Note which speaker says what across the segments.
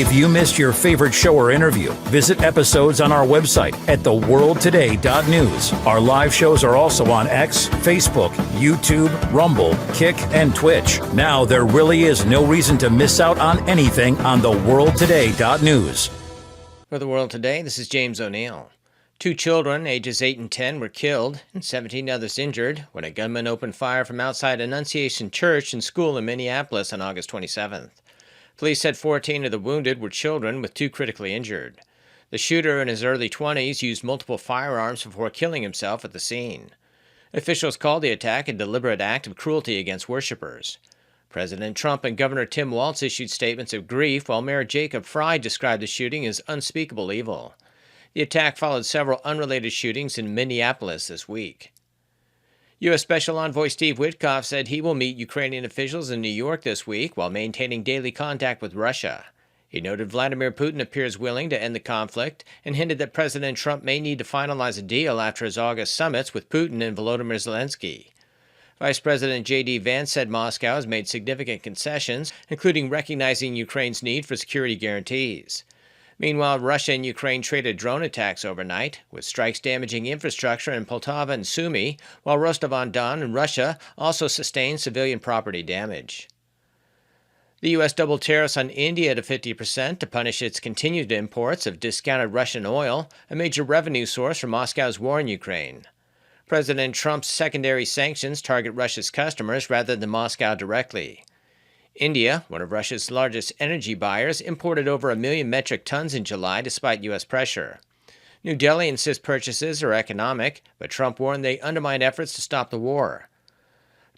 Speaker 1: If you missed your favorite show or interview, visit episodes on our website at theworldtoday.news. Our live shows are also on X, Facebook, YouTube, Rumble, Kick, and Twitch. Now there really is no reason to miss out on anything on theworldtoday.news.
Speaker 2: For The World Today, this is James O'Neill. 2 children, ages 8 and 10, were killed and 17 others injured when a gunman opened fire from outside Annunciation Church and School in Minneapolis on August 27th. Police said 14 of the wounded were children, with 2 critically injured. The shooter, in his early 20s, used multiple firearms before killing himself at the scene. Officials called the attack a deliberate act of cruelty against worshippers. President Trump and Governor Tim Walz issued statements of grief, while Mayor Jacob Frey described the shooting as unspeakable evil. The attack followed several unrelated shootings in Minneapolis this week. U.S. Special Envoy Steve Witkoff said he will meet Ukrainian officials in New York this week while maintaining daily contact with Russia. He noted Vladimir Putin appears willing to end the conflict and hinted that President Trump may need to finalize a deal after his August summits with Putin and Volodymyr Zelensky. Vice President J.D. Vance said Moscow has made significant concessions, including recognizing Ukraine's need for security guarantees. Meanwhile, Russia and Ukraine traded drone attacks overnight, with strikes damaging infrastructure in Poltava and Sumy, while Rostov-on-Don and Russia also sustained civilian property damage. The U.S. doubled tariffs on India to 50% to punish its continued imports of discounted Russian oil, a major revenue source for Moscow's war in Ukraine. President Trump's secondary sanctions target Russia's customers rather than Moscow directly. India, one of Russia's largest energy buyers, imported over 1 million metric tons in July despite U.S. pressure. New Delhi insists purchases are economic, but Trump warned they undermine efforts to stop the war.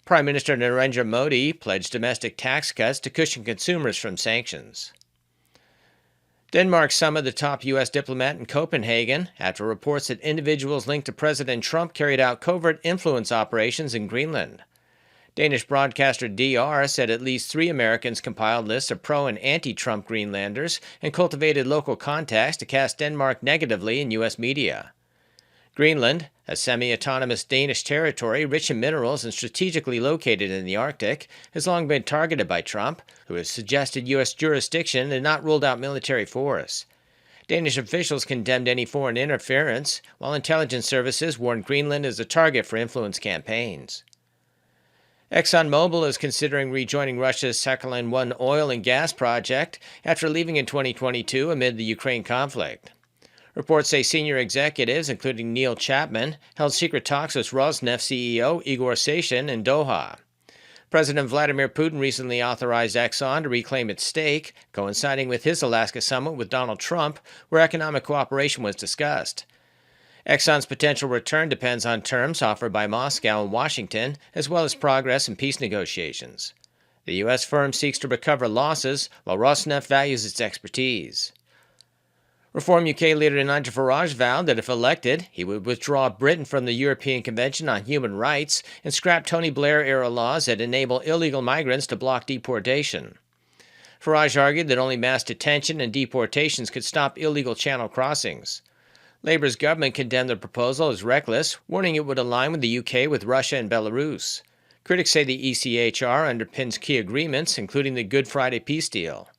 Speaker 2: Prime Minister Narendra Modi pledged domestic tax cuts to cushion consumers from sanctions. Denmark summoned the top U.S. diplomat in Copenhagen after reports that individuals linked to President Trump carried out covert influence operations in Greenland. Danish broadcaster DR said at least 3 Americans compiled lists of pro- and anti-Trump Greenlanders and cultivated local contacts to cast Denmark negatively in U.S. media. Greenland, a semi-autonomous Danish territory rich in minerals and strategically located in the Arctic, has long been targeted by Trump, who has suggested U.S. jurisdiction and not ruled out military force. Danish officials condemned any foreign interference, while intelligence services warned Greenland is a target for influence campaigns. ExxonMobil is considering rejoining Russia's Sakhalin-1 oil and gas project after leaving in 2022 amid the Ukraine conflict. Reports say senior executives, including Neil Chapman, held secret talks with Rosneft CEO Igor Sechin in Doha. President Vladimir Putin recently authorized Exxon to reclaim its stake, coinciding with his Alaska summit with Donald Trump, where economic cooperation was discussed. Exxon's potential return depends on terms offered by Moscow and Washington, as well as progress in peace negotiations. The U.S. firm seeks to recover losses, while Rosneft values its expertise. Reform UK leader Nigel Farage vowed that if elected, he would withdraw Britain from the European Convention on Human Rights and scrap Tony Blair-era laws that enable illegal migrants to block deportation. Farage argued that only mass detention and deportations could stop illegal channel crossings. Labour's government condemned the proposal as reckless, warning it would align with the UK with Russia and Belarus. Critics say the ECHR underpins key agreements, including the Good Friday peace deal.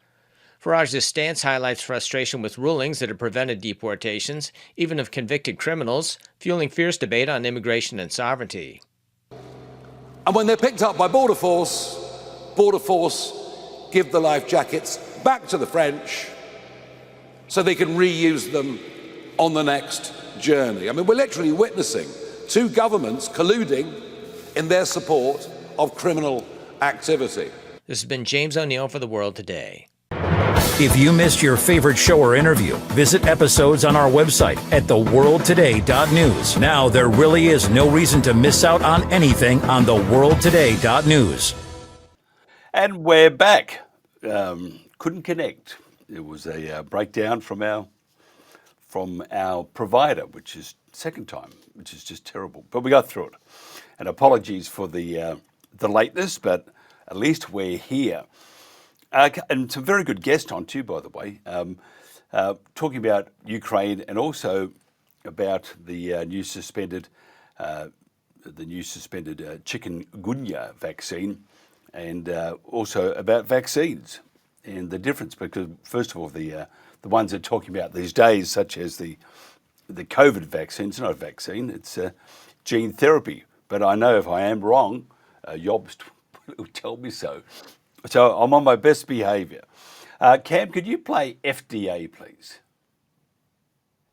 Speaker 2: Farage's stance highlights frustration with rulings that have prevented deportations, even of convicted criminals, fueling fierce debate on immigration and sovereignty.
Speaker 3: And when they're picked up by Border Force give the life jackets back to the French so they can reuse them on the next journey. I mean, we're literally witnessing 2 governments colluding in their support of criminal activity.
Speaker 2: This has been James O'Neill for The World Today.
Speaker 1: If you missed your favorite show or interview, visit episodes on our website at theworldtoday.news. Now there really is no reason to miss out on anything on theworldtoday.news.
Speaker 4: And we're back. Couldn't connect. It was a breakdown from our provider, which is second time, which is just terrible. But we got through it. And apologies for the lateness, but at least we're here. And some very good guests on too, by the way, talking about Ukraine and also about the new suspended chikungunya vaccine, and also about vaccines. and the difference, because first of all, the ones they're talking about these days, such as the COVID vaccine, it's not a vaccine, it's gene therapy. But I know if I am wrong, Jobst will tell me so. So I'm on my best behaviour. Cam, could you play FDA, please?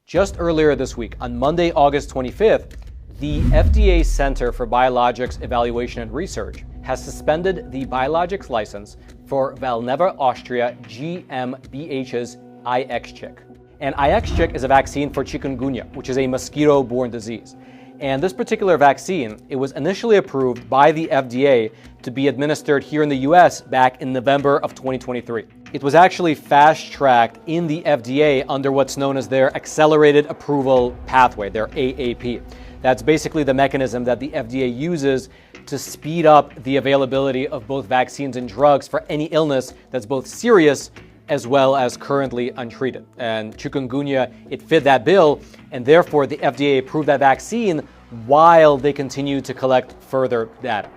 Speaker 5: Just earlier this week, on Monday, August 25th, the FDA Center for Biologics Evaluation and Research has suspended the biologics license for Valneva Austria GmbH's IXCHIK. And IXCHIK is a vaccine for chikungunya, which is a mosquito-borne disease. And this particular vaccine, it was initially approved by the FDA to be administered here in the US back in November of 2023. It was actually fast-tracked in the FDA under what's known as their Accelerated Approval Pathway, their AAP. That's basically the mechanism that the FDA uses to speed up the availability of both vaccines and drugs for any illness that's both serious as well as currently untreated. And chikungunya, it fit that bill, and therefore the FDA approved that vaccine while they continue to collect further data.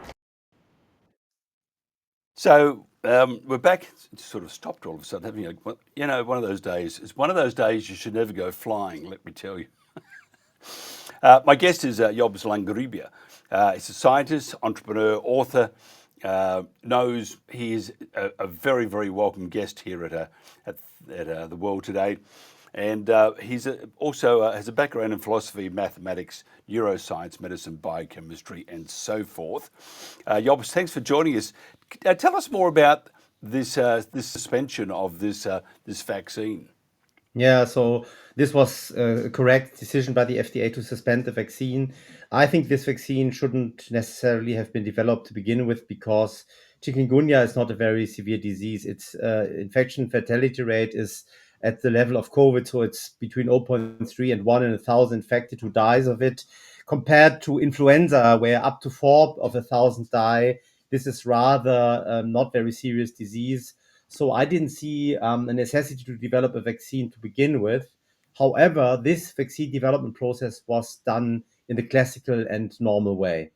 Speaker 4: So we're back. It sort of stopped all of a sudden, haven't you? You know, one of those days. It's one of those days you should never go flying, let me tell you. My guest is Jobst Landgrebe. He's a scientist, entrepreneur, author. Knows he is a very, very welcome guest here at the World Today. And he's also has a background in philosophy, mathematics, neuroscience, medicine, biochemistry, and so forth. Jobst, thanks for joining us. Tell us more about this suspension of this vaccine.
Speaker 6: Yeah, so this was a correct decision by the FDA to suspend the vaccine. I think this vaccine shouldn't necessarily have been developed to begin with because chikungunya is not a very severe disease. Its infection fatality rate is at the level of COVID, so it's between 0.3 and 1 in 1,000 infected who dies of it, compared to influenza, where up to 4 of 1,000 die. This is rather not very serious disease. So I didn't see a necessity to develop a vaccine to begin with. However, this vaccine development process was done in the classical and normal way.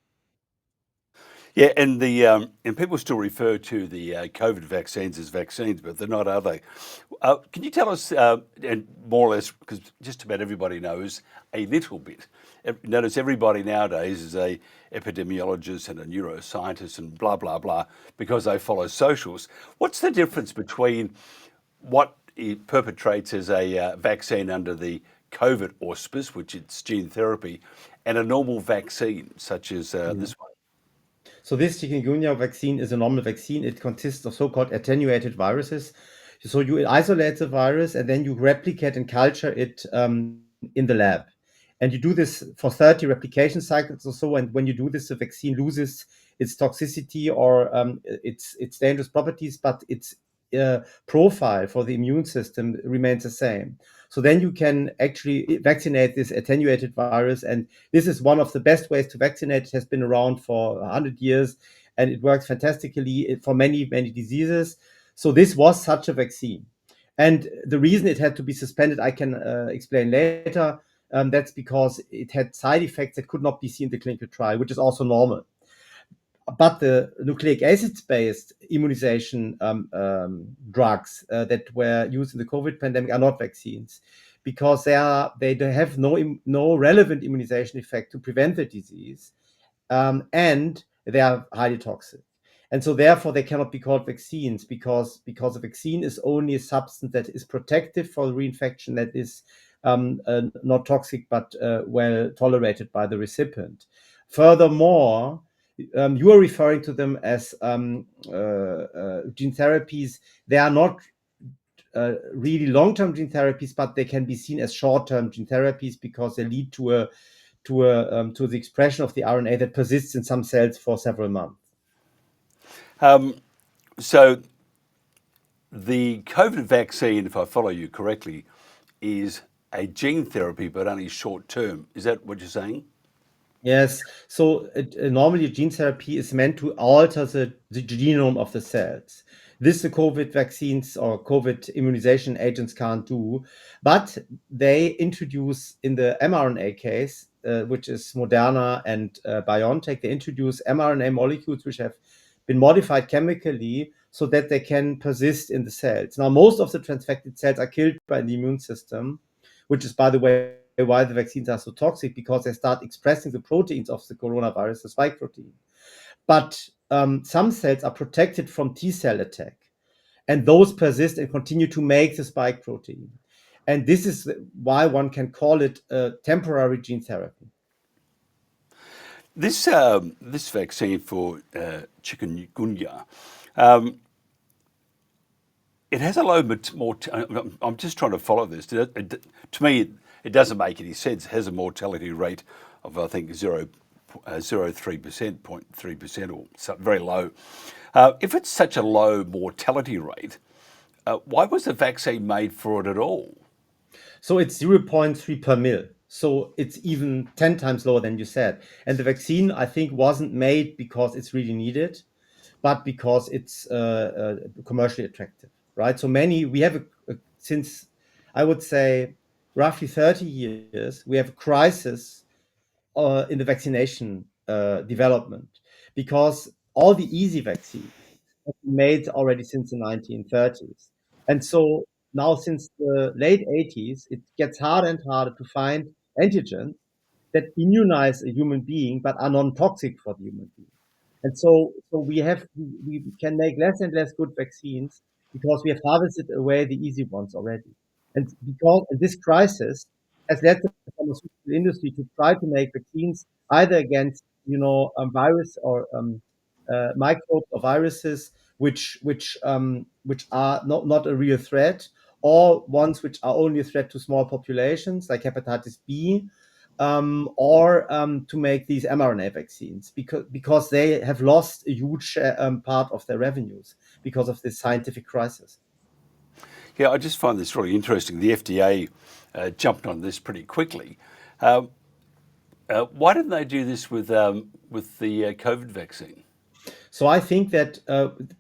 Speaker 4: Yeah, and and people still refer to the COVID vaccines as vaccines, but they're not, are they? Can you tell us, and more or less, because just about everybody knows a little bit. Notice everybody nowadays is a epidemiologist and a neuroscientist and blah blah blah because they follow socials. What's the difference between what it perpetrates as a vaccine under the COVID auspice, which it's gene therapy, and a normal vaccine such as this one?
Speaker 6: So this chikungunya vaccine is a normal vaccine. It consists of so-called attenuated viruses. So you isolate the virus and then you replicate and culture it in the lab. And you do this for 30 replication cycles or so. And when you do this, the vaccine loses its toxicity or its dangerous properties, but its profile for the immune system remains the same. So then you can actually vaccinate this attenuated virus. And this is one of the best ways to vaccinate. It has been around for 100 years and it works fantastically for many, many diseases. So this was such a vaccine. And the reason it had to be suspended, I can explain later. That's because it had side effects that could not be seen in the clinical trial, which is also normal. But the nucleic acid-based immunization drugs that were used in the COVID pandemic are not vaccines because they have no relevant immunization effect to prevent the disease, and they are highly toxic. And so therefore they cannot be called vaccines because a vaccine is only a substance that is protective for the reinfection, that is not toxic but well tolerated by the recipient. Furthermore, you are referring to them as gene therapies. They are not really long-term gene therapies, but they can be seen as short-term gene therapies because they lead to the expression of the RNA that persists in some cells for several months.
Speaker 4: So the COVID vaccine, if I follow you correctly, is a gene therapy, but only short-term. Is that what you're saying?
Speaker 6: Yes. So normally gene therapy is meant to alter the genome of the cells. This the COVID vaccines or COVID immunization agents can't do, but they introduce in the mRNA case, which is Moderna and BioNTech, they introduce mRNA molecules which have been modified chemically so that they can persist in the cells. Now, most of the transfected cells are killed by the immune system, which is, by the way, why the vaccines are so toxic, because they start expressing the proteins of the coronavirus, the spike protein. But some cells are protected from T cell attack, and those persist and continue to make the spike protein. And this is why one can call it a temporary gene therapy.
Speaker 4: This vaccine for chikungunya, it has a low I'm just trying to follow this. To me, it doesn't make any sense. It has a mortality rate of, I think, 0.03%, 0.3%, or very low. If it's such a low mortality rate, why was the vaccine made for it at all?
Speaker 6: So it's 0.3 per mil. So it's even 10 times lower than you said. And the vaccine, I think, wasn't made because it's really needed, but because it's commercially attractive, right? So we have since, I would say, roughly 30 years, we have a crisis in the vaccination development, because all the easy vaccines have been made already since the 1930s. And so now, since the late 80s, it gets harder and harder to find antigens that immunize a human being but are non-toxic for the human being. And so we can make less and less good vaccines because we have harvested away the easy ones already. And this crisis has led the pharmaceutical industry to try to make vaccines either against virus or microbes or viruses which are not a real threat, or ones which are only a threat to small populations like hepatitis B, or to make these mRNA vaccines because they have lost a huge part of their revenues because of this scientific crisis.
Speaker 4: Yeah, I just find this really interesting. The FDA jumped on this pretty quickly. Why didn't they do this with the COVID vaccine?
Speaker 6: So I think that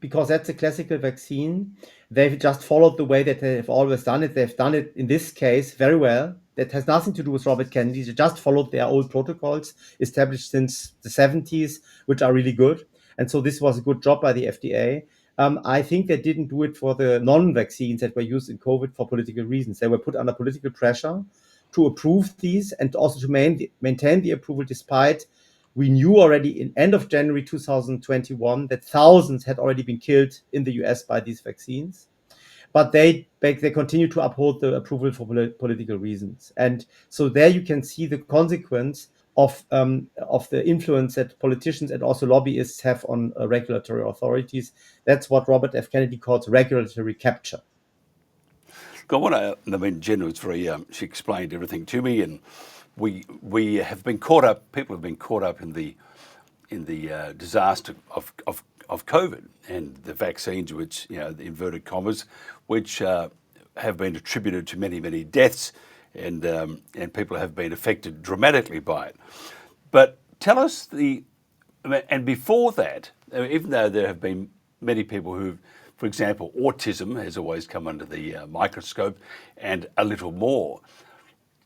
Speaker 6: because that's a classical vaccine, they've just followed the way that they've always done it. They've done it in this case very well. That has nothing to do with Robert Kennedy. They just followed their old protocols established since the 70s, which are really good. And so this was a good job by the FDA. I think they didn't do it for the non-vaccines that were used in COVID for political reasons. They were put under political pressure to approve these and also to maintain the approval, despite we knew already in end of January 2021 that thousands had already been killed in the US by these vaccines. But they continue to uphold the approval for political reasons. And so there you can see the consequence of the influence that politicians and also lobbyists have on regulatory authorities. That's what Robert F. Kennedy calls regulatory capture.
Speaker 4: Jen was very, she explained everything to me, and we have been caught up, people have been caught up in the disaster of COVID and the vaccines, which, the inverted commas, which have been attributed to many, many deaths, and people have been affected dramatically by it. But tell us and before that, even though there have been many people who, for example, autism has always come under the microscope and a little more.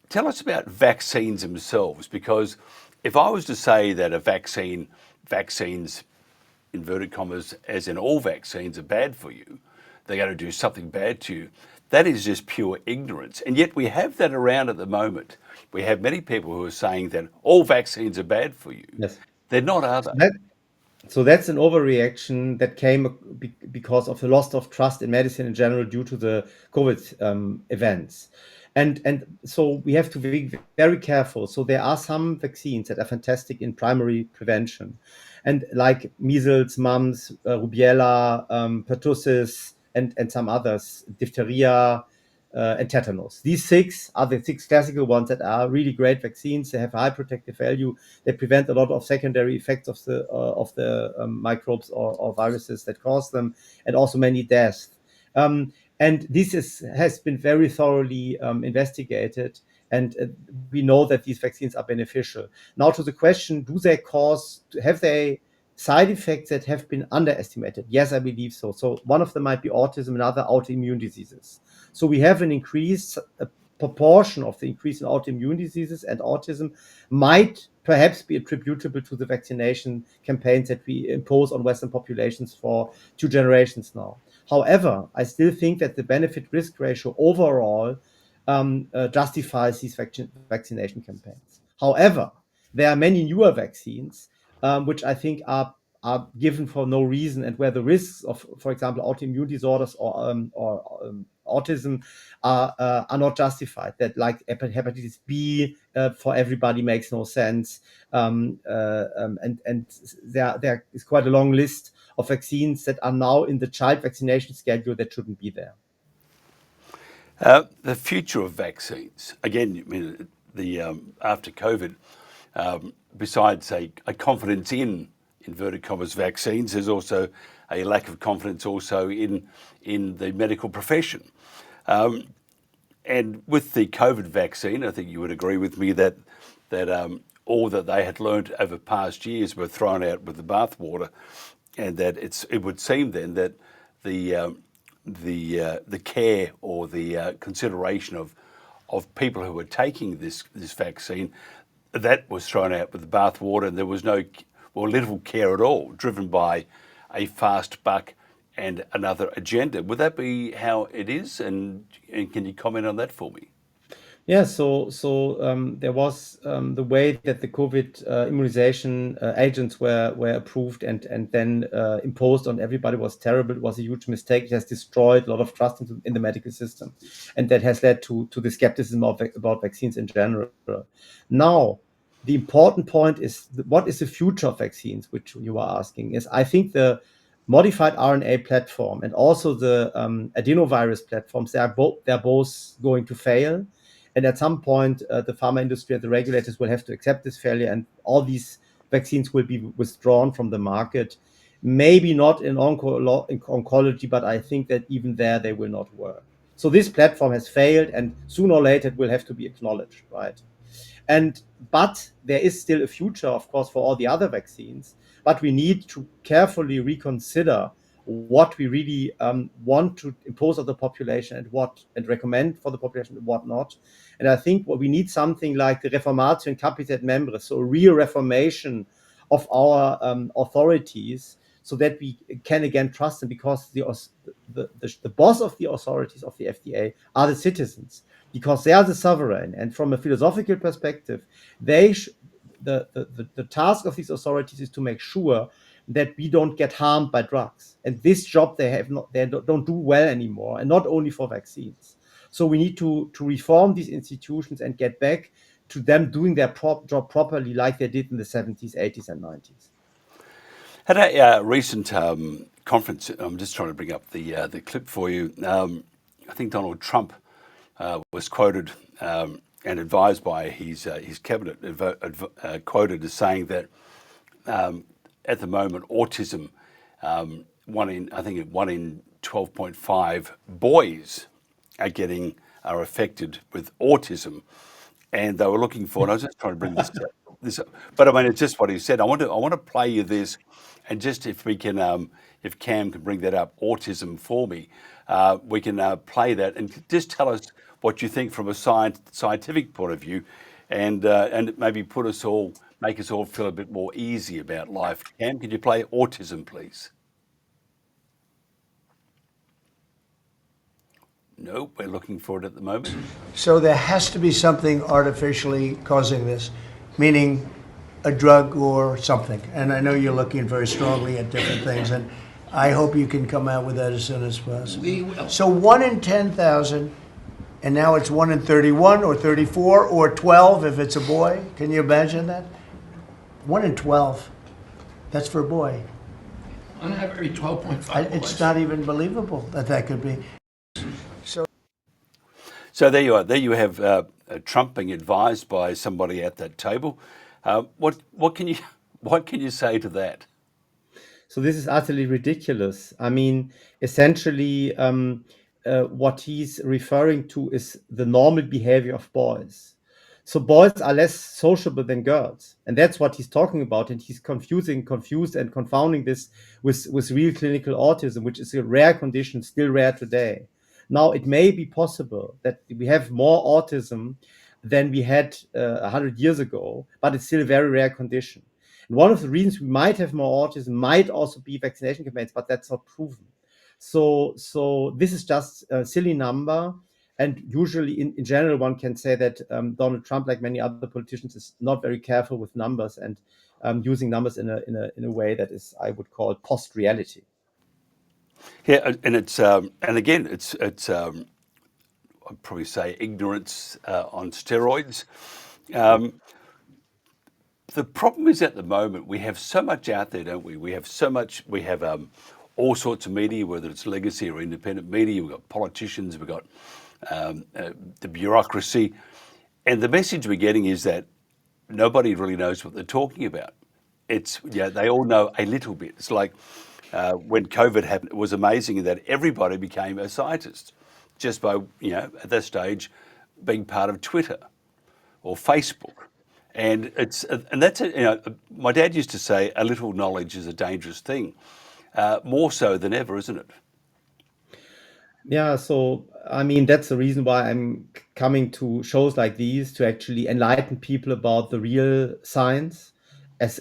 Speaker 4: Tell us about vaccines themselves, because if I was to say that vaccines, inverted commas, as in all vaccines, are bad for you, they're going to do something bad to you, that is just pure ignorance. And yet we have that around at the moment. We have many people who are saying that all vaccines are bad for you.
Speaker 6: Yes.
Speaker 4: They're not, are they?
Speaker 6: So that's an overreaction that came because of the loss of trust in medicine in general due to the COVID events. And so we have to be very careful. So there are some vaccines that are fantastic in primary prevention, and like measles, mumps, rubella, pertussis, and some others, diphtheria, and tetanus. These 6 are the 6 classical ones that are really great vaccines. They have high protective value. They prevent a lot of secondary effects of the microbes or viruses that cause them, and also many deaths. And this has been very thoroughly investigated, and we know that these vaccines are beneficial. Now, to the question, have they side effects that have been underestimated? Yes, I believe so. So one of them might be autism, another autoimmune diseases. So we have an increased proportion of the increase in autoimmune diseases and autism might perhaps be attributable to the vaccination campaigns that we impose on Western populations for 2 generations now. However, I still think that the benefit-risk ratio overall justifies these vaccination campaigns. However, there are many newer vaccines which I think are given for no reason, and where the risks of, for example, autoimmune disorders or autism are not justified. That, like hepatitis B for everybody, makes no sense, and there is quite a long list of vaccines that are now in the child vaccination schedule that shouldn't be there.
Speaker 4: The future of vaccines, again, I mean, after COVID, besides a confidence in inverted commas vaccines, there's also a lack of confidence also in the medical profession. And with the COVID vaccine, I think you would agree with me that all that they had learned over past years were thrown out with the bathwater, and that it would seem then that the care or the consideration of people who were taking this vaccine, that was thrown out with the bathwater, and there was little care at all, driven by a fast buck and another agenda. Would that be how it is? And can you comment on that for me?
Speaker 6: Yeah, so there was the way that the COVID immunization agents were approved and then imposed on everybody was terrible. It was a huge mistake. It has destroyed a lot of trust in the medical system, and that has led to the skepticism about vaccines in general. Now, the important point is, what is the future of vaccines, which you are asking, is I think the modified RNA platform and also the adenovirus platforms, they're both going to fail. And at some point, the pharma industry and the regulators will have to accept this failure, and all these vaccines will be withdrawn from the market. Maybe not in oncology, but I think that even there they will not work. So this platform has failed, and sooner or later it will have to be acknowledged, right? But there is still a future, of course, for all the other vaccines. But we need to carefully reconsider what we really want to impose on the population and recommend for the population and what not. And I think we need something like the Reformatio in Capite Membres, so a real reformation of our authorities, so that we can again trust them, because the boss of the authorities of the FDA are the citizens, because they are the sovereign. And from a philosophical perspective, the task of these authorities is to make sure that we don't get harmed by drugs. And this job they don't do well anymore, and not only for vaccines. So we need to reform these institutions and get back to them doing their job properly, like they did in the 70s, 80s, and 90s.
Speaker 4: At a recent conference, I'm just trying to bring up the clip for you. I think Donald Trump was quoted and advised by his cabinet, quoted as saying that at the moment, autism, one in 12.5 boys are affected with autism, and they were looking for. And I was just trying to bring this up, but I mean, it's just what he said. I want to play you this, and just if we can, if Cam can bring that up, autism for me, we can play that and just tell us what you think from a scientific point of view, and maybe make us all feel a bit more easy about life. Cam, can you play autism, please? No, we're looking for it at the moment.
Speaker 7: So there has to be something artificially causing this, meaning a drug or something. And I know you're looking very strongly at different things, and I hope you can come out with that as soon as possible.
Speaker 8: We will.
Speaker 7: So 1 in 10,000, and now it's 1 in 31 or 34 or 12 if it's a boy. Can you imagine that? 1 in 12. That's for a boy.
Speaker 8: On average, 12.5 boys.
Speaker 7: It's not even believable that could be.
Speaker 4: So there you are. There you have Trump being advised by somebody at that table. What can you say to that?
Speaker 6: So this is utterly ridiculous. I mean, essentially, what he's referring to is the normal behavior of boys. So boys are less sociable than girls, and that's what he's talking about. And he's confused and confounding this with real clinical autism, which is a rare condition, still rare today. Now, it may be possible that we have more autism than we had 100 years ago, but it's still a very rare condition. And one of the reasons we might have more autism might also be vaccination campaigns, but that's not proven. So this is just a silly number. And usually, in general, one can say that Donald Trump, like many other politicians, is not very careful with numbers and using numbers in a way that is, I would call, post-reality.
Speaker 4: Yeah, and it's and again, it's I'd probably say ignorance on steroids. The problem is at the moment we have so much out there, don't we? We have so much. We have all sorts of media, whether it's legacy or independent media. We've got politicians. We've got the bureaucracy, and the message we're getting is that nobody really knows what they're talking about. It's they all know a little bit. It's like when COVID happened, it was amazing in that everybody became a scientist just by at that stage being part of Twitter or Facebook. And that's my dad used to say a little knowledge is a dangerous thing, more so than ever, isn't it?
Speaker 6: Yeah, so I mean that's the reason why I'm coming to shows like these to actually enlighten people about the real science as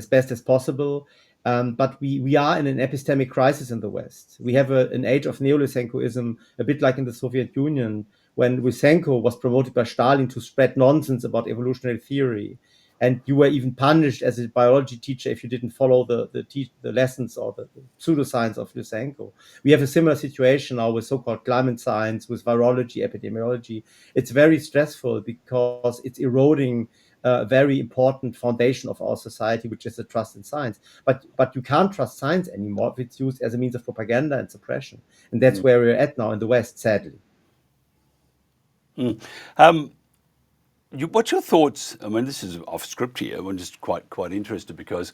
Speaker 6: best as possible. But we are in an epistemic crisis in the West. We have an age of neo-Lysenkoism, a bit like in the Soviet Union, when Lysenko was promoted by Stalin to spread nonsense about evolutionary theory. And you were even punished as a biology teacher if you didn't follow the lessons or the pseudoscience of Lysenko. We have a similar situation now with so-called climate science, with virology, epidemiology. It's very stressful because it's eroding a very important foundation of our society, which is the trust in science. But you can't trust science anymore if it's used as a means of propaganda and suppression. And that's where we're at now in the West, sadly.
Speaker 4: What's your thoughts? I mean, this is off script here. I'm just quite interested because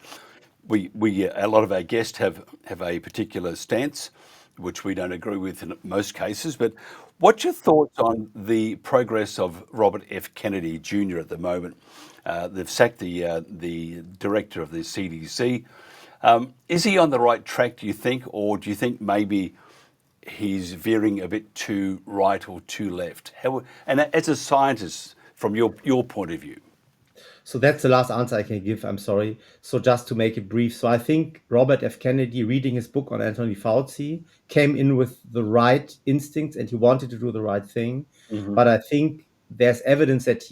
Speaker 4: we a lot of our guests have a particular stance, which we don't agree with in most cases. But what's your thoughts on the progress of Robert F. Kennedy Jr. at the moment? They've sacked the director of the CDC. Is he on the right track, do you think, or do you think maybe he's veering a bit too right or too left? And as a scientist, from your point of view.
Speaker 6: So that's the last answer I can give. I'm sorry. So just to make it brief. So I think Robert F. Kennedy, reading his book on Anthony Fauci, came in with the right instincts and he wanted to do the right thing.
Speaker 4: Mm-hmm.
Speaker 6: But I think there's evidence that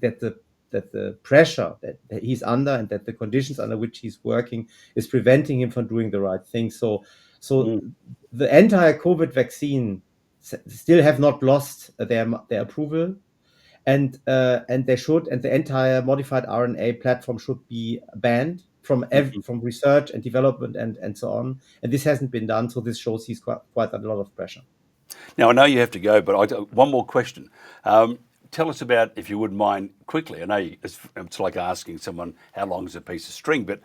Speaker 6: the pressure that he's under and that the conditions under which he's working is preventing him from doing the right thing. So the entire COVID vaccine still have not lost their approval. And the entire modified RNA platform should be banned from research and development and so on. And this hasn't been done, so this shows he's quite under a lot of pressure.
Speaker 4: Now I know you have to go, but one more question. Tell us about, if you wouldn't mind, quickly. I know it's like asking someone how long is a piece of string, but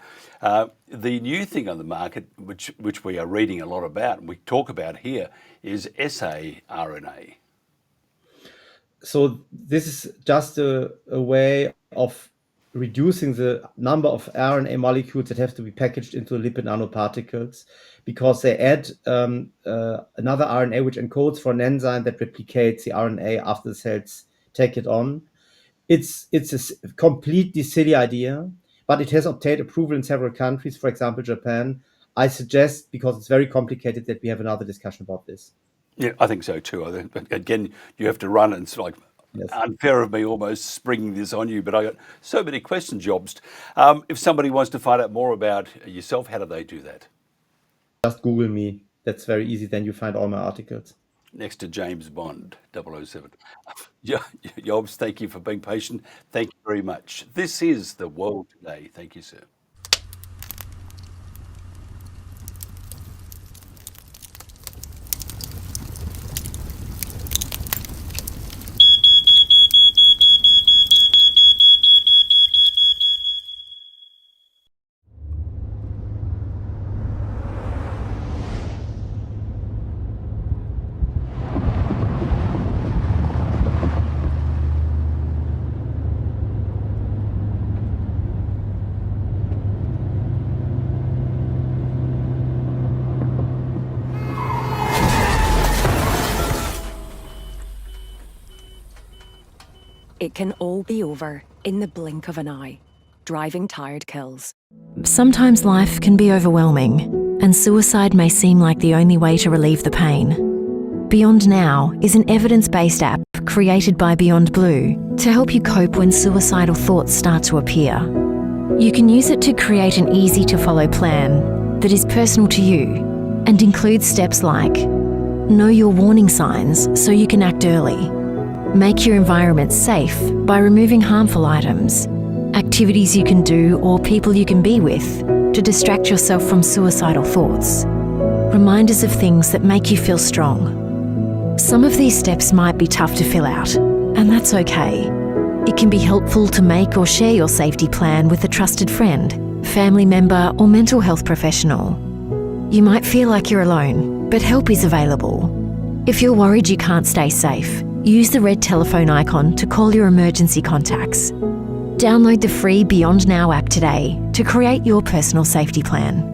Speaker 4: the new thing on the market, which we are reading a lot about and we talk about here, is saRNA.
Speaker 6: So this is just a way of reducing the number of RNA molecules that have to be packaged into lipid nanoparticles, because they add another RNA which encodes for an enzyme that replicates the RNA after the cells take it on. It's a completely silly idea, but it has obtained approval in several countries, for example, Japan. I suggest, because it's very complicated, that we have another discussion about this.
Speaker 4: Yeah, I think so too. I think, but again, you have to run, and it's like unfair of me almost springing this on you. But I got so many questions, Jobst. If somebody wants to find out more about yourself, how do they do that?
Speaker 6: Just Google me. That's very easy. Then you find all my articles.
Speaker 4: Next to James Bond, 007. Jobst, thank you for being patient. Thank you very much. This is The World Today. Thank you, sir.
Speaker 9: It can all be over in the blink of an eye. Driving tired kills.
Speaker 10: Sometimes life can be overwhelming, and suicide may seem like the only way to relieve the pain. Beyond Now is an evidence-based app created by Beyond Blue to help you cope when suicidal thoughts start to appear. You can use it to create an easy-to-follow plan that is personal to you and includes steps like know your warning signs so you can act early, make your environment safe by removing harmful items, activities you can do or people you can be with to distract yourself from suicidal thoughts, reminders of things that make you feel strong. Some of these steps might be tough to fill out, and that's okay. It can be helpful to make or share your safety plan with a trusted friend, family member, or mental health professional. You might feel like you're alone, but help is available. If you're worried you can't stay safe, use the red telephone icon to call your emergency contacts. Download the free Beyond Now app today to create your personal safety plan.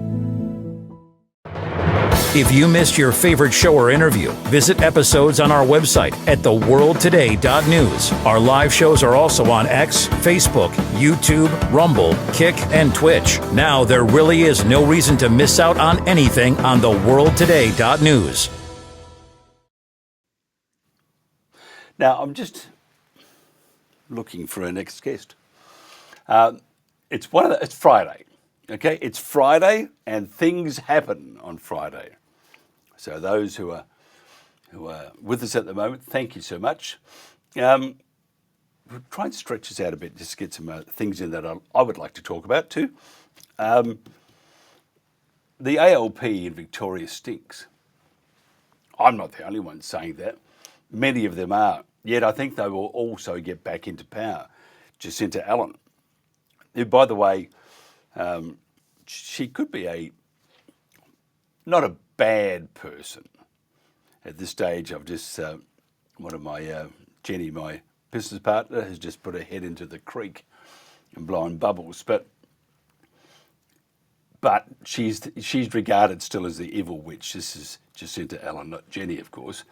Speaker 1: If you missed your favorite show or interview, visit episodes on our website at theworldtoday.news. Our live shows are also on X, Facebook, YouTube, Rumble, Kick, and Twitch. Now there really is no reason to miss out on anything on theworldtoday.news.
Speaker 4: Now, I'm just looking for our next guest. It's Friday, okay? It's Friday, and things happen on Friday. So those who are with us at the moment, thank you so much. We'll try and stretch this out a bit, just to get some things in that I would like to talk about too. The ALP in Victoria stinks. I'm not the only one saying that. Many of them are. Yet I think they will also get back into power. Jacinta Allen, who, by the way, she could be not a bad person. At this stage, I've just, one of my, Jenny, my business partner, has just put her head into the creek and blown bubbles. But she's regarded still as the evil witch. This is Jacinta Allen, not Jenny, of course.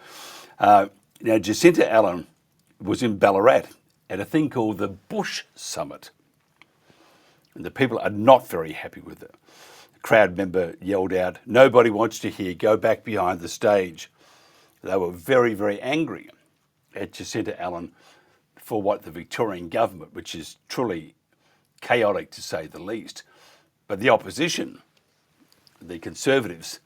Speaker 4: Now, Jacinta Allen was in Ballarat at a thing called the Bush Summit. And the people are not very happy with it. A crowd member yelled out, "Nobody wants to hear, go back behind the stage." They were very, very angry at Jacinta Allen for what the Victorian government, which is truly chaotic to say the least. But the opposition, the Conservatives,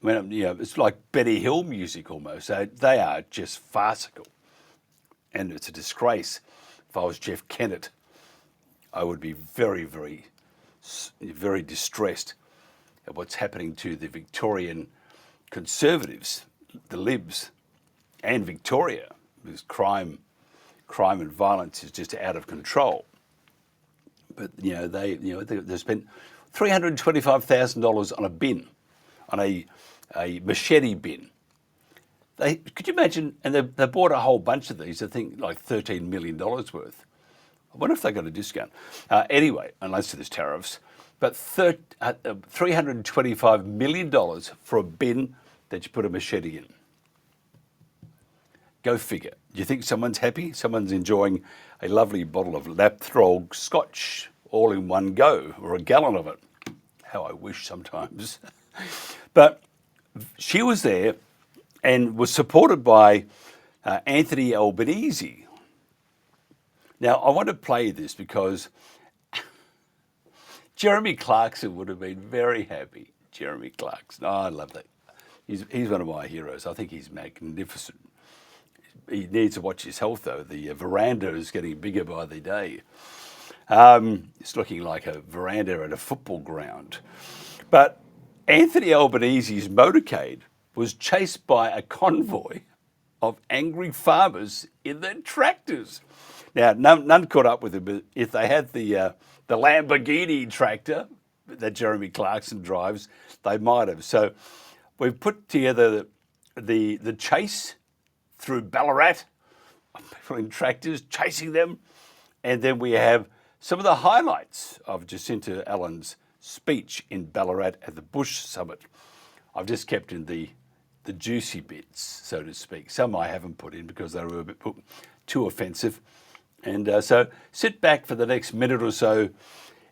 Speaker 4: it's like Benny Hill music almost. They are just farcical. And it's a disgrace. If I was Jeff Kennett, I would be very, very, very distressed at what's happening to the Victorian Conservatives, the Libs, and Victoria, because crime and violence is just out of control. But they spent $325,000 on a bin, on a machete bin. Could you imagine? And they bought a whole bunch of these. I think like $13 million worth. I wonder if they got a discount. Anyway, unless there's tariffs. But $325 million for a bin that you put a machete in. Go figure. Do you think someone's happy? Someone's enjoying a lovely bottle of Lapthrog Scotch all in one go, or a gallon of it. How I wish sometimes. But she was there and was supported by Anthony Albanese. Now, I want to play this because Jeremy Clarkson would have been very happy. Jeremy Clarkson. Oh, I love that. He's one of my heroes. I think he's magnificent. He needs to watch his health, though. The veranda is getting bigger by the day. It's looking like a veranda at a football ground. But Anthony Albanese's motorcade was chased by a convoy of angry farmers in their tractors. Now, none caught up with him, but if they had the Lamborghini tractor that Jeremy Clarkson drives, they might have. So we've put together the chase through Ballarat, people in tractors chasing them, and then we have some of the highlights of Jacinta Allen's speech in Ballarat at the Bush Summit. I've just kept in the the juicy bits, so to speak. Some I haven't put in because they were a bit too offensive. And so sit back for the next minute or so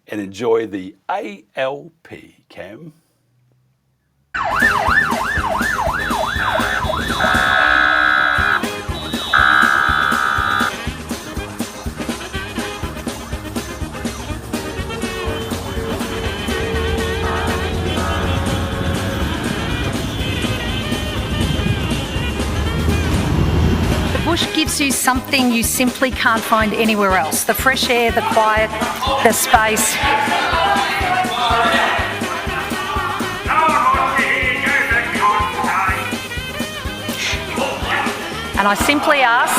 Speaker 4: and enjoy the ALP, Cam.
Speaker 11: Bush gives you something you simply can't find anywhere else. The fresh air, the quiet, the space. And I simply ask,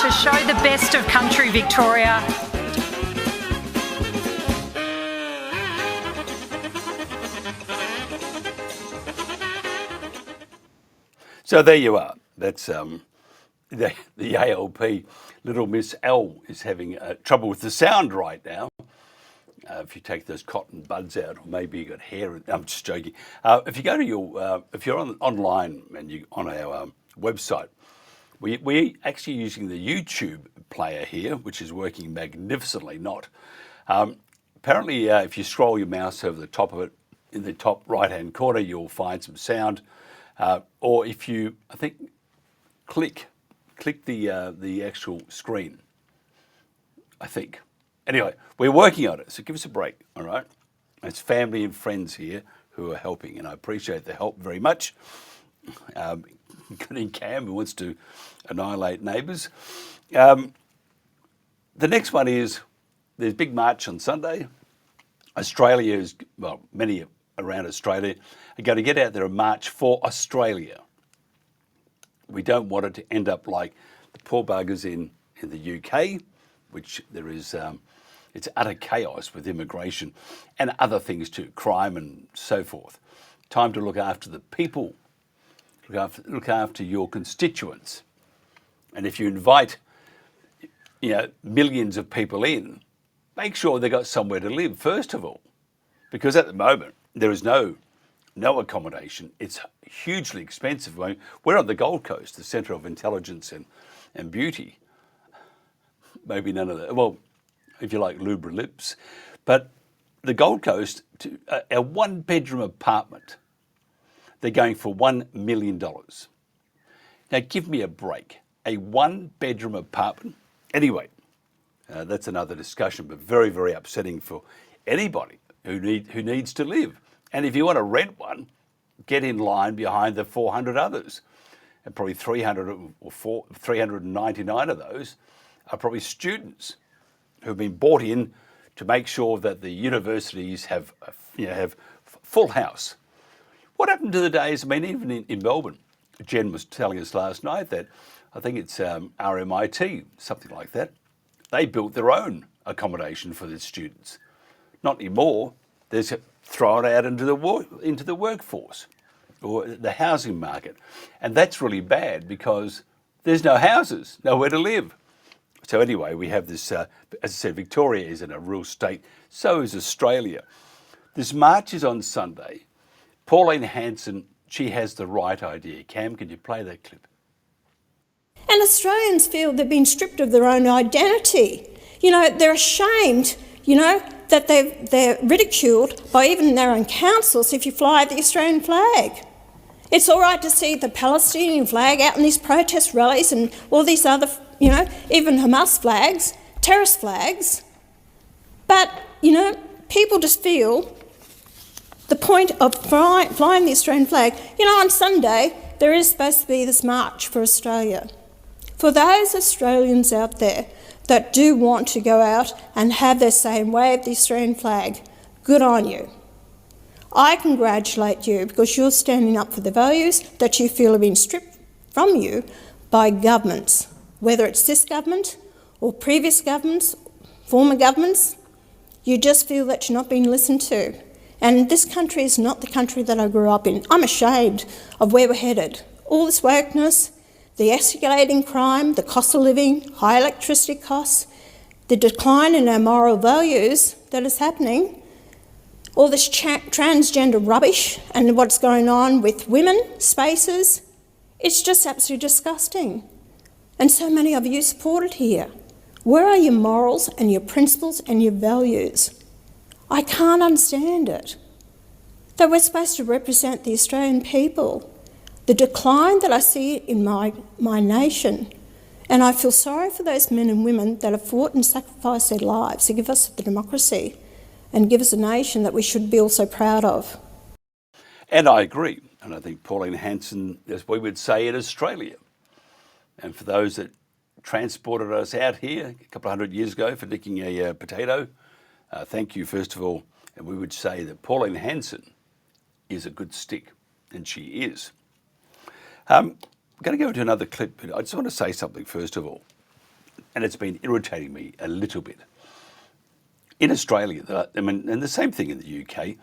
Speaker 11: to show the best of country Victoria.
Speaker 4: So there you are. That's the ALP. Little Miss L is having trouble with the sound right now. If you take those cotton buds out, or maybe you got hair. I'm just joking. If you go to your, if you're online and you on our website, we're actually using the YouTube player here, which is working magnificently. Apparently, if you scroll your mouse over the top of it, in the top right-hand corner, you'll find some sound. Or if you, I think, click the actual screen, I think. Anyway, we're working on it, so give us a break, all right? It's family and friends here who are helping, and I appreciate the help very much. Including Cam, who wants to annihilate neighbours. The next one is, there's a big march on Sunday. Australia is, well, many around Australia are going to get out there and march for Australia. We don't want it to end up like the poor buggers in the UK, which there is, it's utter chaos with immigration and other things too, crime and so forth. Time to look after the people, look after your constituents. And if you invite, millions of people in, make sure they've got somewhere to live, first of all. Because at the moment, there is no accommodation. It's hugely expensive. I mean, we're on the Gold Coast, the centre of intelligence and beauty. Maybe none of that. Well, if you like lubra lips. But the Gold Coast, a one-bedroom apartment, they're going for $1 million. Now, give me a break. A one-bedroom apartment. Anyway, that's another discussion, but very, very upsetting for anybody who needs to live. And if you want to rent one, get in line behind the 400 others. And probably 399 of those are probably students who've been brought in to make sure that the universities have full house. What happened to the days, I mean, even in Melbourne, Jen was telling us last night that, I think it's RMIT, something like that, they built their own accommodation for their students. Not anymore. They're thrown out into the workforce or the housing market. And that's really bad because there's no houses, nowhere to live. So anyway, we have this, as I said, Victoria is in a real state. So is Australia. This march is on Sunday. Pauline Hanson, she has the right idea. Cam, can you play that clip?
Speaker 12: And Australians feel they've been stripped of their own identity. They're ashamed, that they're ridiculed by even their own councils if you fly the Australian flag. It's all right to see the Palestinian flag out in these protest rallies and all these other, even Hamas flags, terrorist flags. But, people just feel the point of flying the Australian flag. On Sunday, there is supposed to be this march for Australia. For those Australians out there that do want to go out and have their say and wave the Australian flag, good on you. I congratulate you because you're standing up for the values that you feel have been stripped from you by governments, whether it's this government or previous governments, former governments. You just feel that you're not being listened to. And this country is not the country that I grew up in. I'm ashamed of where we're headed. All this wokeness, the escalating crime, the cost of living, high electricity costs, the decline in our moral values that is happening, all this transgender rubbish and what's going on with women, spaces, it's just absolutely disgusting. And so many of you support it here. Where are your morals and your principles and your values? I can't understand it. That we're supposed to represent the Australian people. The decline that I see in my nation, and I feel sorry for those men and women that have fought and sacrificed their lives to give us the democracy and give us a nation that we should be also proud of.
Speaker 4: And I agree. And I think Pauline Hanson, as we would say in Australia, and for those that transported us out here a couple of hundred years ago for nicking a potato, thank you, first of all. And we would say that Pauline Hanson is a good stick, and she is. I'm going to go into another clip, but I just want to say something first of all, and it's been irritating me a little bit. In Australia, and the same thing in the UK,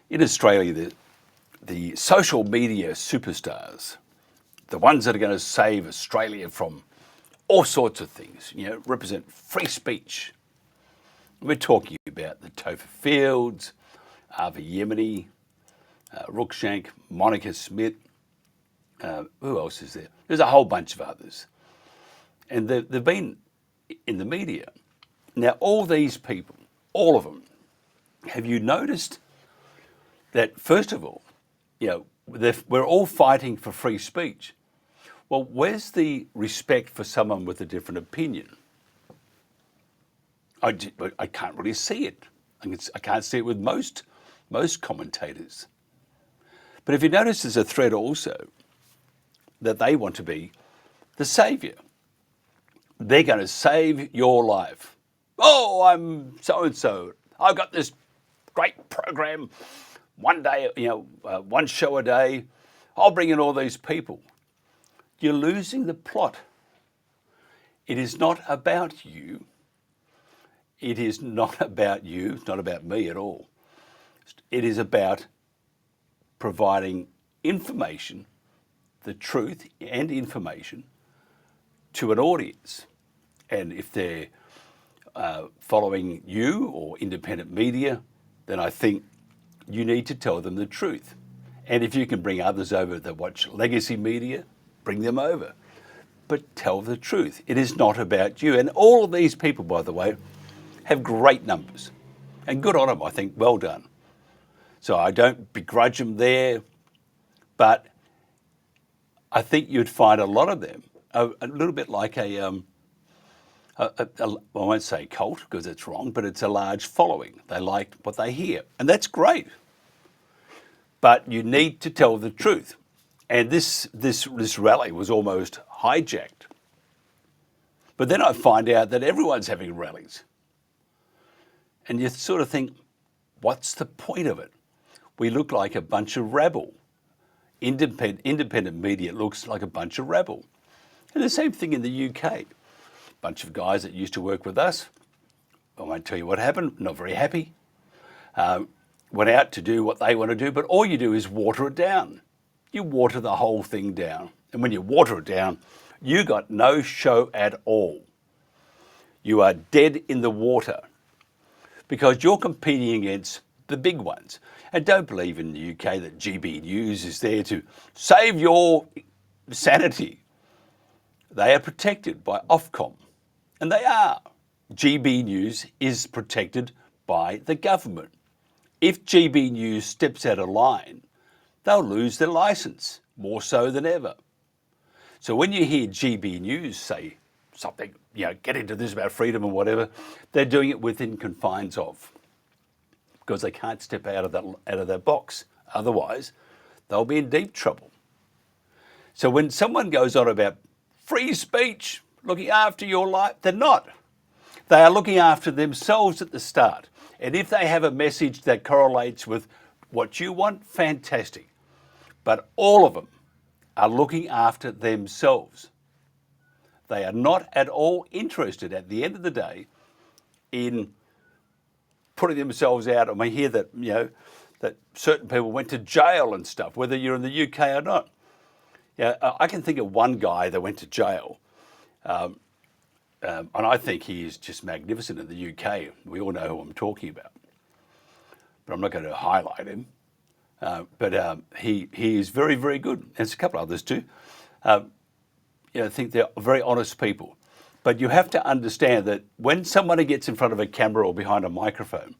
Speaker 4: in Australia, the social media superstars, the ones that are going to save Australia from all sorts of things, represent free speech. We're talking about the Topher Fields, Avi Yemeni, Ruckshank, Monica Smith. Who else is there? There's a whole bunch of others. And they've been in the media. Now, all these people, all of them, have you noticed that, first of all, we're all fighting for free speech. Well, where's the respect for someone with a different opinion? I can't really see it. I can't see it with most commentators. But if you notice, there's a thread also that they want to be the saviour. They're going to save your life. Oh, I'm so-and-so. I've got this great program, one day, one show a day. I'll bring in all these people. You're losing the plot. It is not about you. It is not about you. It's not about me at all. It is about providing information, the truth and information, to an audience. And if they're following you or independent media, then I think you need to tell them the truth. And if you can bring others over that watch legacy media, bring them over. But tell the truth. It is not about you. And all of these people, by the way, have great numbers. And good on them, I think. Well done. So I don't begrudge them there. But I think you'd find a lot of them a little bit like I won't say cult because it's wrong, but it's a large following. They like what they hear. And that's great. But you need to tell the truth. And this rally was almost hijacked. But then I find out that everyone's having rallies. And you sort of think, what's the point of it? We look like a bunch of rabble. Independent media looks like a bunch of rabble. And the same thing in the UK. A bunch of guys that used to work with us, I won't tell you what happened, not very happy, went out to do what they want to do, but all you do is water it down. You water the whole thing down. And when you water it down, you got no show at all. You are dead in the water because you're competing against the big ones. And don't believe in the UK that GB News is there to save your sanity. They are protected by Ofcom, and they are. GB News is protected by the government. If GB News steps out of line, they'll lose their licence, more so than ever. So when you hear GB News say something, get into this about freedom or whatever, they're doing it within confines of, because they can't step out of that box. Otherwise, they'll be in deep trouble. So when someone goes on about free speech, looking after your life, they're not. They are looking after themselves at the start. And if they have a message that correlates with what you want, fantastic. But all of them are looking after themselves. They are not at all interested at the end of the day in putting themselves out. And we hear that, that certain people went to jail and stuff, whether you're in the UK or not. Yeah, I can think of one guy that went to jail, and I think he is just magnificent in the UK. We all know who I'm talking about, but I'm not going to highlight him. But he is very, very good. And there's a couple others too. I think they're very honest people. But you have to understand that when somebody gets in front of a camera or behind a microphone,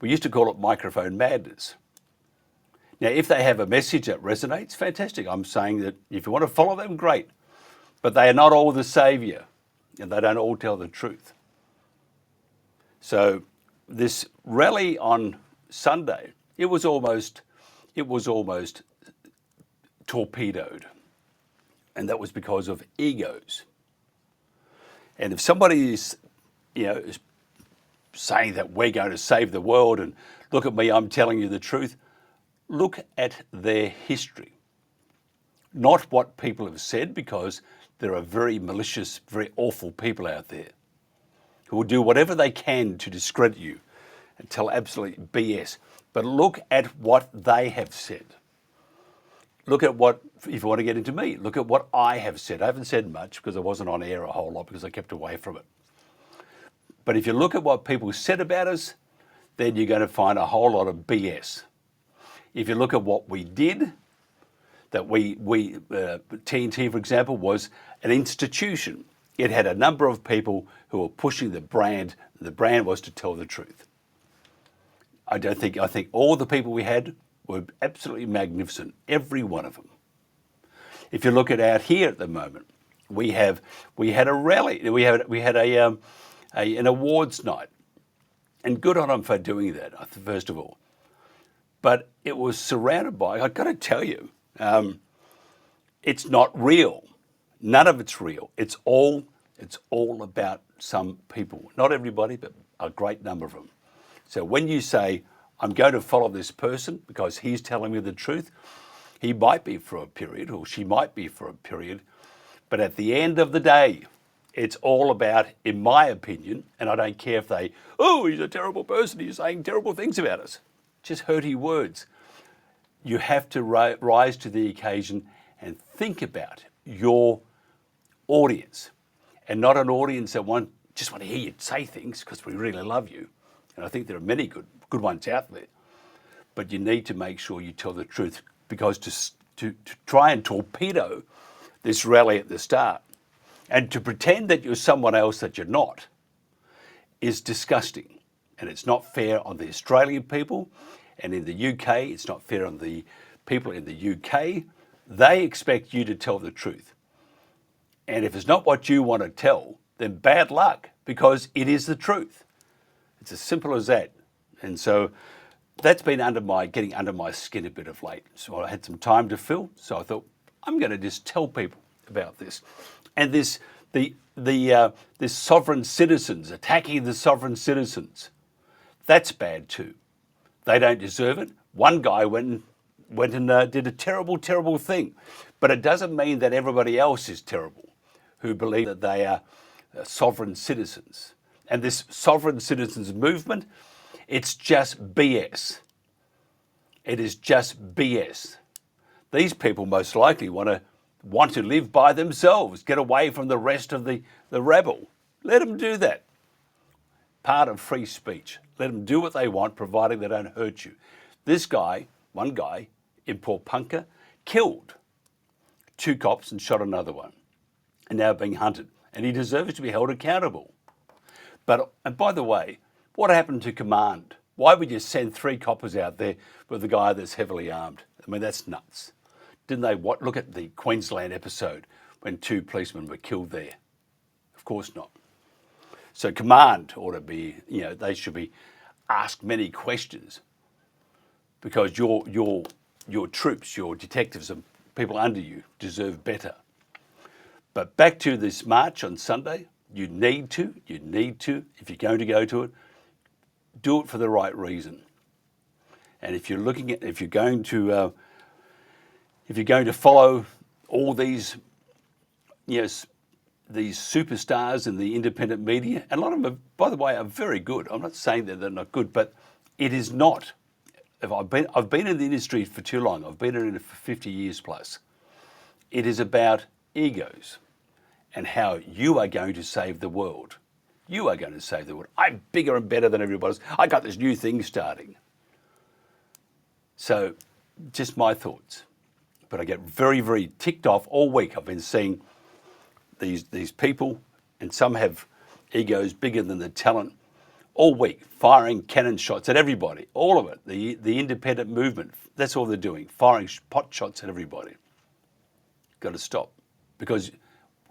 Speaker 4: we used to call it microphone madness. Now, if they have a message that resonates, fantastic. I'm saying that if you want to follow them, great. But they are not all the saviour, and they don't all tell the truth. So this rally on Sunday, it was almost torpedoed. And that was because of egos. And if somebody is, is saying that we're going to save the world and look at me, I'm telling you the truth, look at their history. Not what people have said, because there are very malicious, very awful people out there who will do whatever they can to discredit you and tell absolute BS. But look at what they have said. Look at what, if you want to get into me, look at what I have said. I haven't said much because I wasn't on air a whole lot because I kept away from it. But if you look at what people said about us, then you're going to find a whole lot of BS. If you look at what we did, that TNT, for example, was an institution. It had a number of people who were pushing the brand. The brand was to tell the truth. I think all the people we had were absolutely magnificent, every one of them. If you look at out here at the moment, we had a rally, we had an awards night, and good on them for doing that, first of all. But it was surrounded by, I've got to tell you, it's not real. None of it's real. It's all about some people. Not everybody, but a great number of them. So when you say, I'm going to follow this person because he's telling me the truth, he might be for a period, or she might be for a period, but at the end of the day, it's all about, in my opinion, and I don't care if he's a terrible person, he's saying terrible things about us. Just hurty words. You have to rise to the occasion and think about your audience, and not an audience that just want to hear you say things because we really love you. And I think there are many good ones out there. But you need to make sure you tell the truth, because to try and torpedo this rally at the start and to pretend that you're someone else that you're not is disgusting. And it's not fair on the Australian people. And in the UK, it's not fair on the people in the UK. They expect you to tell the truth. And if it's not what you want to tell, then bad luck, because it is the truth. It's as simple as that. And so that's been getting under my skin a bit of late. So I had some time to fill. So I thought, I'm going to just tell people about this. And this sovereign citizens, attacking the sovereign citizens, that's bad too. They don't deserve it. One guy went and did a terrible, terrible thing. But it doesn't mean that everybody else is terrible who believe that they are sovereign citizens. And this sovereign citizens movement, it's just BS. It is just BS. These people most likely want to live by themselves, get away from the rest of the rabble. Let them do that. Part of free speech. Let them do what they want, providing they don't hurt you. One guy in Port Punker, killed 2 cops and shot another one, and now being hunted. And he deserves to be held accountable. And by the way, what happened to command? Why would you send 3 coppers out there with a guy that's heavily armed? I mean, that's nuts. Didn't they look at the Queensland episode when 2 policemen were killed there? Of course not. So command ought to be, they should be asked many questions, because your troops, your detectives and people under you deserve better. But back to this march on Sunday, you need to, if you're going to go to it, do it for the right reason. And if you're going to follow all these, these superstars in the independent media, and a lot of them, by the way, are very good. I'm not saying that they're not good, but it is not. I've been in the industry for too long. I've been in it for 50 years plus. It is about egos and how you are going to save the world. You are going to save the world. I'm bigger and better than everybody else. I got this new thing starting. So just my thoughts. But I get very, very ticked off all week. I've been seeing these people, and some have egos bigger than the talent, all week, firing cannon shots at everybody, all of it. The independent movement, that's all they're doing, firing pot shots at everybody. Got to stop. Because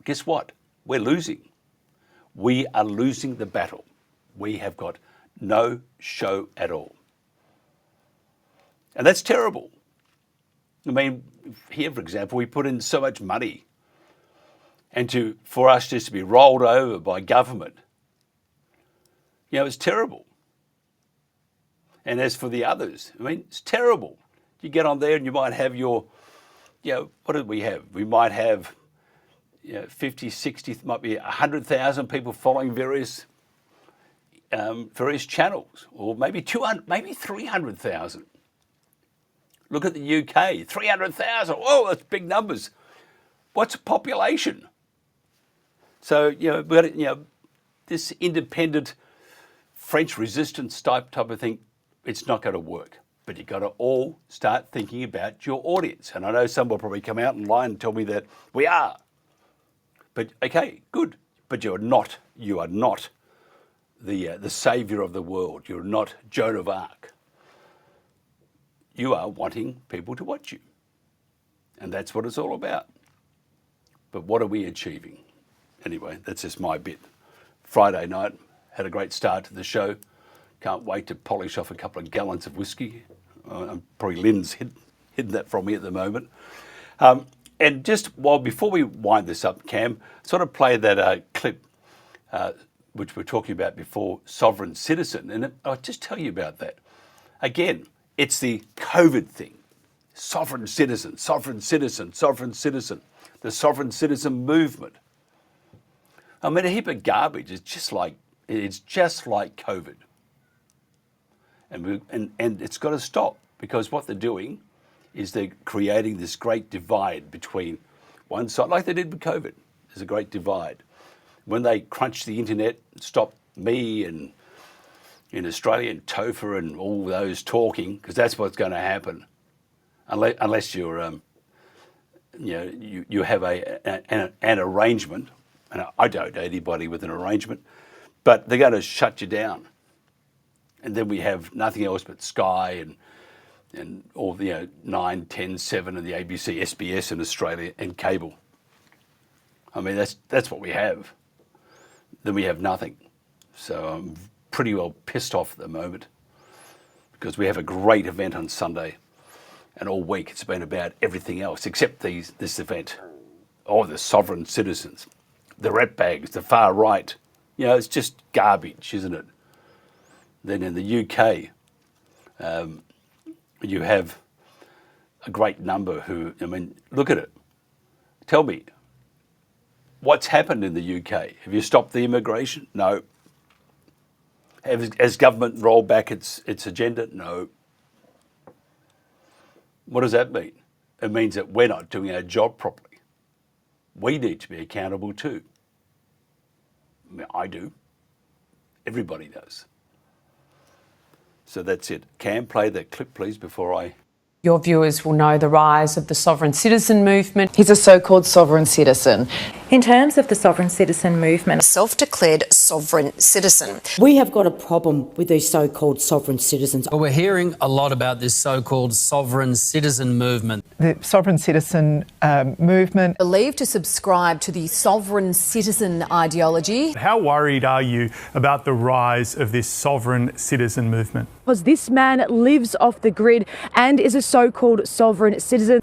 Speaker 4: guess what? We're losing. We are losing the battle. We have got no show at all. And that's terrible. I mean, here, for example, we put in so much money, and for us just to be rolled over by government, you know, it's terrible. And as for the others, I mean, it's terrible. You get on there and you might have your, you know, what did we have? We might have, you know, 50, 60, might be 100,000 people following various channels, or maybe 200, maybe 300,000. Look at the UK, 300,000. Whoa, that's big numbers. What's a population? So, you know, but, you know, this independent French resistance type of thing, it's not going to work. But you've got to all start thinking about your audience. And I know some will probably come out and lie and tell me that we are. But okay, good. But you are not the saviour of the world. You're not Joan of Arc. You are wanting people to watch you. And that's what it's all about. But what are we achieving? Anyway, that's just my bit. Friday night, had a great start to the show. Can't wait to polish off a couple of gallons of whiskey. Probably Lynn's hidden that from me at the moment. And just before we wind this up, Cam, sort of play that clip which we were talking about before, sovereign citizen. And I'll just tell you about that. Again, it's the COVID thing. Sovereign citizen, sovereign citizen, sovereign citizen. The sovereign citizen movement. I mean, a heap of garbage. It's just like COVID. And it's got to stop, because what they're doing is they're creating this great divide between one side, like they did with COVID. There's a great divide. When they crunch the internet, stop me and in Australia and Topher and all those talking, because that's what's going to happen, unless you're, you have an arrangement. And I don't know anybody with an arrangement, but they're going to shut you down. And then we have nothing else but Sky and all the 9, 10, 7 and the ABC, SBS in Australia and cable. I mean, that's what we have. Then we have nothing. So I'm pretty well pissed off at the moment, because we have a great event on Sunday, and all week it's been about everything else except this event. Oh, the sovereign citizens, the ratbags, the far right. You know, it's just garbage, isn't it? Then in the UK, you have a great number who, I mean, look at it. Tell me, what's happened in the UK? Have you stopped the immigration? No. Has government rolled back its agenda? No. What does that mean? It means that we're not doing our job properly. We need to be accountable too. I mean, I do. Everybody does. So that's it. Cam, play that clip, please, before I...
Speaker 13: Your viewers will know the rise of the sovereign citizen movement.
Speaker 14: He's a so-called sovereign citizen.
Speaker 15: In terms of the sovereign citizen movement, self-declared sovereign citizen.
Speaker 16: We have got a problem with these so-called sovereign citizens.
Speaker 17: Well, we're hearing a lot about this so-called sovereign citizen movement.
Speaker 18: The sovereign citizen movement.
Speaker 19: Believed to subscribe to the sovereign citizen ideology.
Speaker 20: How worried are you about the rise of this sovereign citizen movement?
Speaker 21: Because this man lives off the grid and is a so-called sovereign citizen.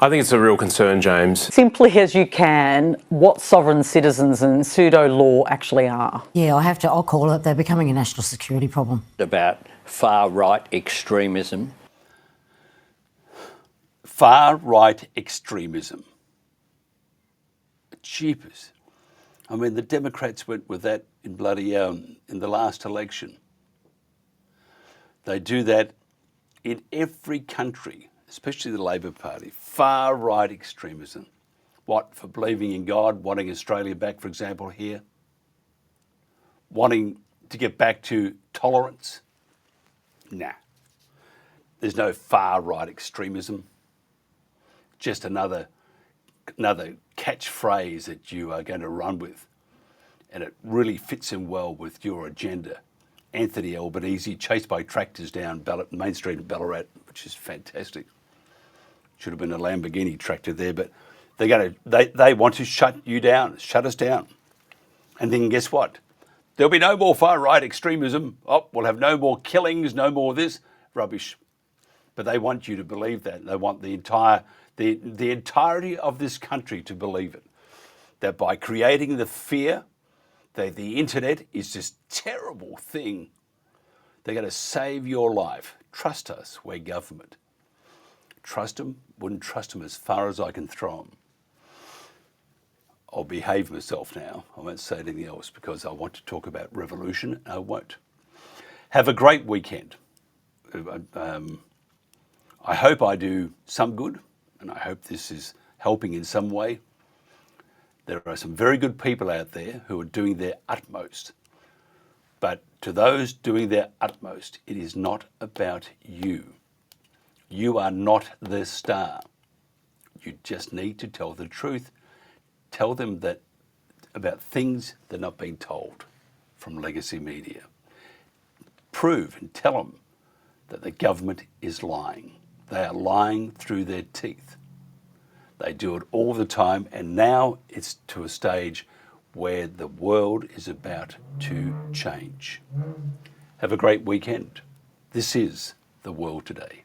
Speaker 22: I think it's a real concern, James.
Speaker 23: Simply as you can, what sovereign citizens and pseudo-law actually are.
Speaker 24: Yeah, I'll call it, they're becoming a national security problem.
Speaker 25: About far-right extremism.
Speaker 4: Far-right extremism. Jeepers. I mean, the Democrats went with that in in the last election. They do that in every country, especially the Labor Party. Far-right extremism. What, for believing in God, wanting Australia back, for example, here? Wanting to get back to tolerance? Nah. There's no far-right extremism. Just another catchphrase that you are going to run with. And it really fits in well with your agenda. Anthony Albanese chased by tractors down Main Street in Ballarat, which is fantastic. Should have been a Lamborghini tractor there, but they want to shut you down, shut us down. And then guess what? There'll be no more far-right extremism. Oh, we'll have no more killings, no more this. Rubbish. But they want you to believe that. They want the entirety of this country to believe it. That by creating the fear, the internet is this terrible thing. They're going to save your life. Trust us, we're government. Trust them? Wouldn't trust them as far as I can throw them. I'll behave myself now. I won't say anything else because I want to talk about revolution. I won't. Have a great weekend. I hope I do some good, and I hope this is helping in some way. There are some very good people out there who are doing their utmost. But to those doing their utmost, it is not about you. You are not the star. You just need to tell the truth. Tell them that about things they're not being told from legacy media. Prove and tell them that the government is lying. They are lying through their teeth. They do it all the time, and now it's to a stage where the world is about to change. Have a great weekend. This is The World Today.